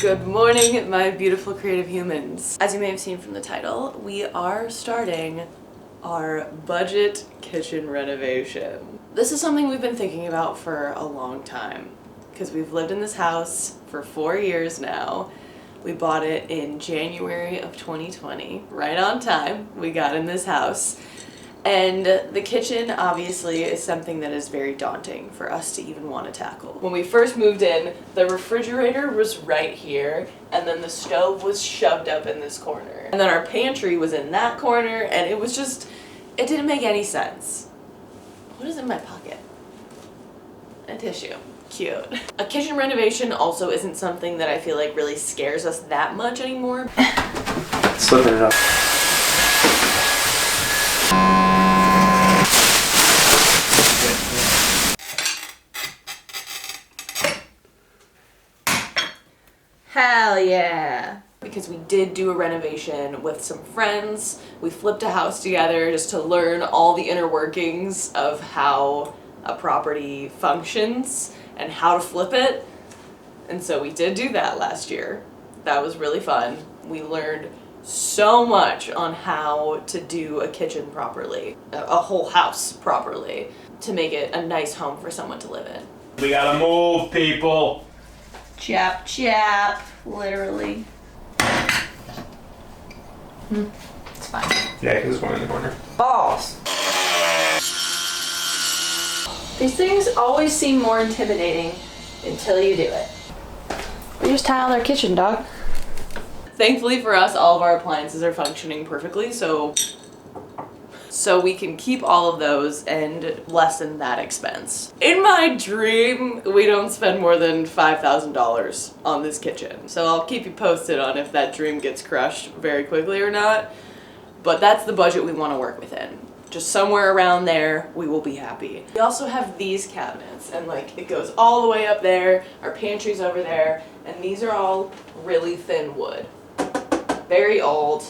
Good morning, my beautiful creative humans. As you may have seen from the title, we are starting our budget kitchen renovation. This is something we've been thinking about for a long time because we've lived in this house for 4 years now. We bought it in January of 2020, right on time. We got in this house. And the kitchen obviously is something that is very daunting for us to even want to tackle. When we first moved in, the refrigerator was right here, and then the stove was shoved up in this corner. And then our pantry was in that corner, and it was just, it didn't make any sense. What is in my pocket? A tissue. Cute. A kitchen renovation also isn't something that I feel like really scares us that much anymore. Slipping it up. Hell yeah! Because we did do a renovation with some friends. We flipped a house together just to learn all the inner workings of how a property functions and how to flip it. And so we did do that last year. That was really fun. We learned so much on how to do a kitchen properly, a whole house properly, to make it a nice home for someone to live in. We gotta move, people! Chap chap, literally. It's fine. Yeah, because there's one in the corner. Balls. These things always seem more intimidating until you do it. We just tile their kitchen, dog. Thankfully for us, all of our appliances are functioning perfectly, so we can keep all of those and lessen that expense. In my dream, we don't spend more than $5,000 on this kitchen. So I'll keep you posted on if that dream gets crushed very quickly or not. But that's the budget we want to work within. Just somewhere around there, we will be happy. We also have these cabinets, and like it goes all the way up there. Our pantry's over there, and these are all really thin wood. Very old.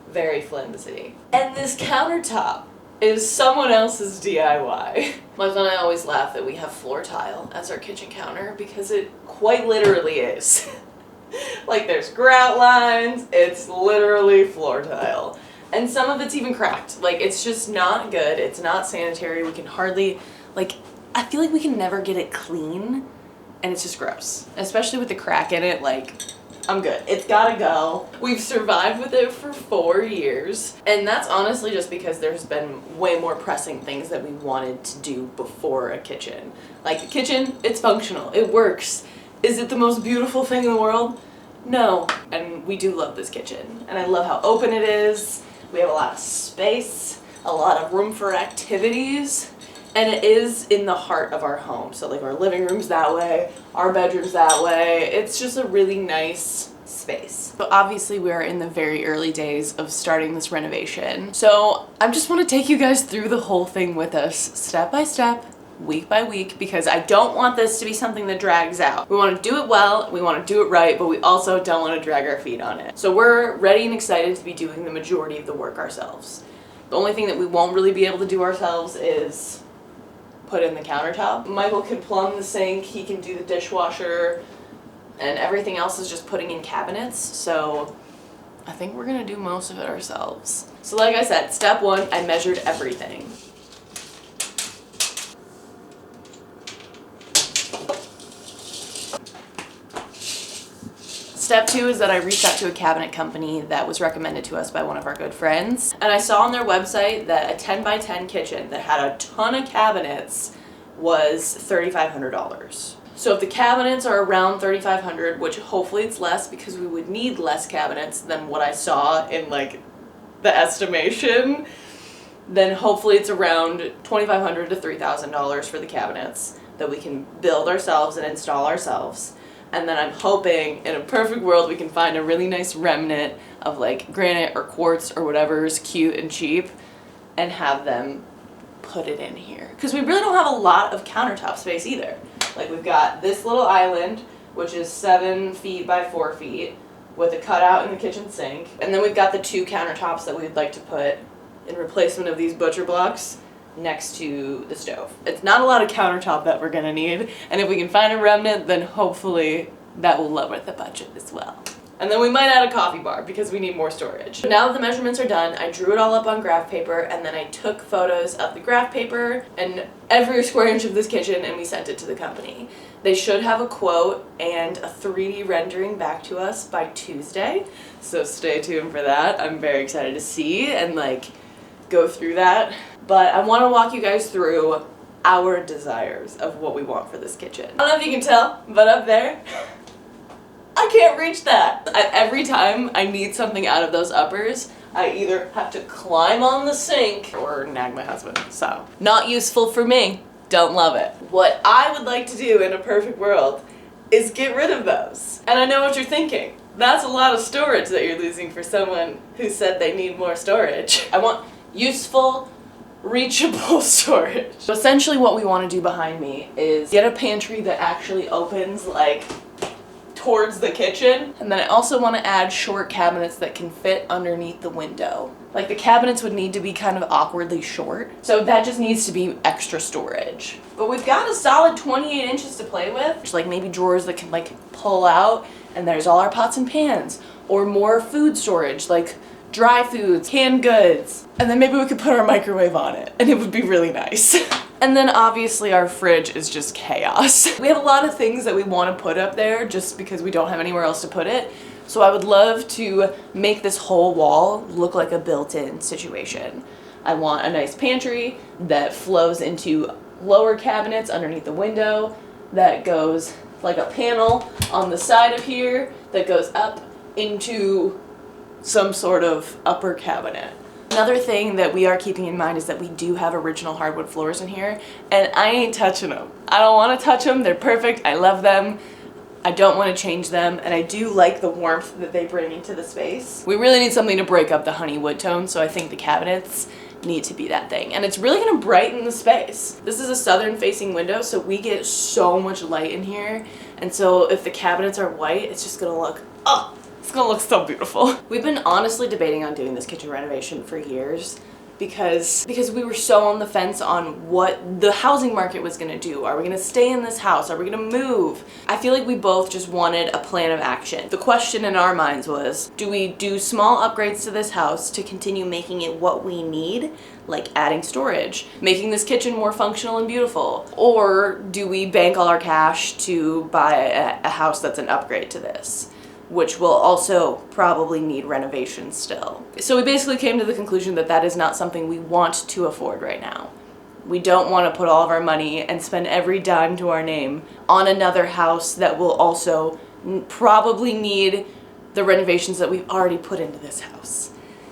Very flimsy. And this countertop is someone else's DIY. My son and I always laugh that we have floor tile as our kitchen counter because it quite literally is. Like there's grout lines, it's literally floor tile. And some of it's even cracked. Like it's just not good, it's not sanitary, we can hardly, like, I feel like we can never get it clean and it's just gross. Especially with the crack in it, like, I'm good. It's gotta go. We've survived with it for 4 years. And that's honestly just because there's been way more pressing things that we wanted to do before a kitchen. Like the kitchen, it's functional. It works. Is it the most beautiful thing in the world? No. And we do love this kitchen. And I love how open it is. We have a lot of space, a lot of room for activities. And it is in the heart of our home. So like our living room's that way, our bedroom's that way. It's just a really nice space. But obviously we are in the very early days of starting this renovation. So I just want to take you guys through the whole thing with us, step by step, week by week, because I don't want this to be something that drags out. We want to do it well, we want to do it right, but we also don't want to drag our feet on it. So we're ready and excited to be doing the majority of the work ourselves. The only thing that we won't really be able to do ourselves is put in the countertop. Michael can plumb the sink, he can do the dishwasher, and everything else is just putting in cabinets, so I think we're gonna do most of it ourselves. So like I said, step one, I measured everything. Step two is that I reached out to a cabinet company that was recommended to us by one of our good friends. And I saw on their website that a 10 by 10 kitchen that had a ton of cabinets was $3,500. So if the cabinets are around $3,500, which hopefully it's less because we would need less cabinets than what I saw in like the estimation, then hopefully it's around $2,500 to $3,000 for the cabinets that we can build ourselves and install ourselves. And then I'm hoping in a perfect world we can find a really nice remnant of like granite or quartz or whatever is cute and cheap and have them put it in here. Because we really don't have a lot of countertop space either. Like we've got this little island, which is 7 feet by 4 feet with a cutout in the kitchen sink. And then we've got the 2 countertops that we'd like to put in replacement of these butcher blocks next to the stove. It's not a lot of countertop that we're gonna need, and if we can find a remnant, then hopefully that will lower the budget as well. And then we might add a coffee bar because we need more storage. Now that the measurements are done, I drew it all up on graph paper and then I took photos of the graph paper and every square inch of this kitchen and we sent it to the company. They should have a quote and a 3D rendering back to us by Tuesday, so stay tuned for that. I'm very excited to see and like go through that. But I want to walk you guys through our desires of what we want for this kitchen. I don't know if you can tell, but up there, I can't reach that. Every time I need something out of those uppers, I either have to climb on the sink or nag my husband. So, not useful for me. Don't love it. What I would like to do in a perfect world is get rid of those. And I know what you're thinking. That's a lot of storage that you're losing for someone who said they need more storage. I want useful, reachable storage. So essentially what we want to do behind me is get a pantry that actually opens like towards the kitchen, and then I also want to add short cabinets that can fit underneath the window. Like the cabinets would need to be kind of awkwardly short, so that just needs to be extra storage. But we've got a solid 28 inches to play with. Just like maybe drawers that can like pull out, and there's all our pots and pans, or more food storage like dry foods, canned goods, and then maybe we could put our microwave on it and it would be really nice. And then obviously our fridge is just chaos. We have a lot of things that we want to put up there just because we don't have anywhere else to put it. So I would love to make this whole wall look like a built-in situation. I want a nice pantry that flows into lower cabinets underneath the window, that goes like a panel on the side of here that goes up into some sort of upper cabinet. Another thing that we are keeping in mind is that we do have original hardwood floors in here, and I ain't touching them. I don't want to touch them. They're perfect. I love them. I don't want to change them, and I do like the warmth that they bring into the space. We really need something to break up the honey wood tone, so I think the cabinets need to be that thing. And it's really going to brighten the space. This is a southern facing window, so we get so much light in here, and so if the cabinets are white, it's just going to look, oh! It's gonna look so beautiful. We've been honestly debating on doing this kitchen renovation for years because we were so on the fence on what the housing market was gonna do. Are we gonna stay in this house? Are we gonna move? I feel like we both just wanted a plan of action. The question in our minds was, do we do small upgrades to this house to continue making it what we need, like adding storage, making this kitchen more functional and beautiful? Or do we bank all our cash to buy a house that's an upgrade to this, which will also probably need renovation still? So we basically came to the conclusion that that is not something we want to afford right now. We don't want to put all of our money and spend every dime to our name on another house that will also probably need the renovations that we've already put into this house.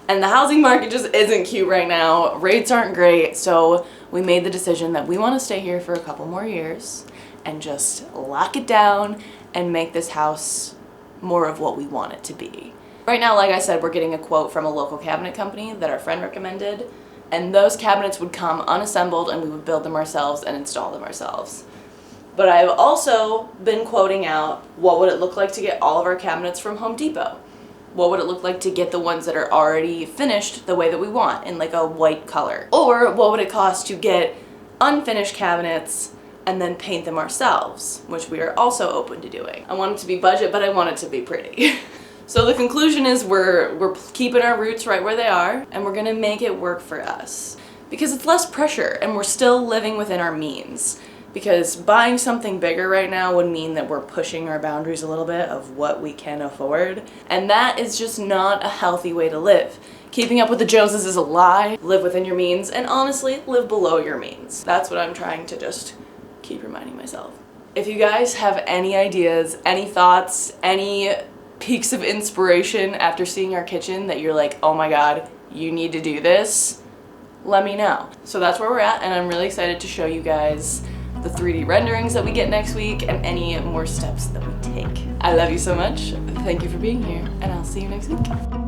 And the housing market just isn't cute right now. Rates aren't great, so we made the decision that we want to stay here for a couple more years and just lock it down and make this house more of what we want it to be. Right now, like I said, we're getting a quote from a local cabinet company that our friend recommended, and those cabinets would come unassembled and we would build them ourselves and install them ourselves. But I've also been quoting out what would it look like to get all of our cabinets from Home Depot? What would it look like to get the ones that are already finished the way that we want in like a white color? Or what would it cost to get unfinished cabinets and then paint them ourselves, which we are also open to doing. I want it to be budget, but I want it to be pretty. So the conclusion is we're keeping our roots right where they are, and we're gonna make it work for us. Because it's less pressure, and we're still living within our means. Because buying something bigger right now would mean that we're pushing our boundaries a little bit of what we can afford, and that is just not a healthy way to live. Keeping up with the Joneses is a lie. Live within your means, and honestly, live below your means. That's what I'm trying to just keep reminding myself. If you guys have any ideas, any thoughts, any peaks of inspiration after seeing our kitchen that you're like, oh my god, you need to do this, let me know. So that's where we're at, and I'm really excited to show you guys the 3D renderings that we get next week and any more steps that we take. I love you so much. Thank you for being here, and I'll see you next week.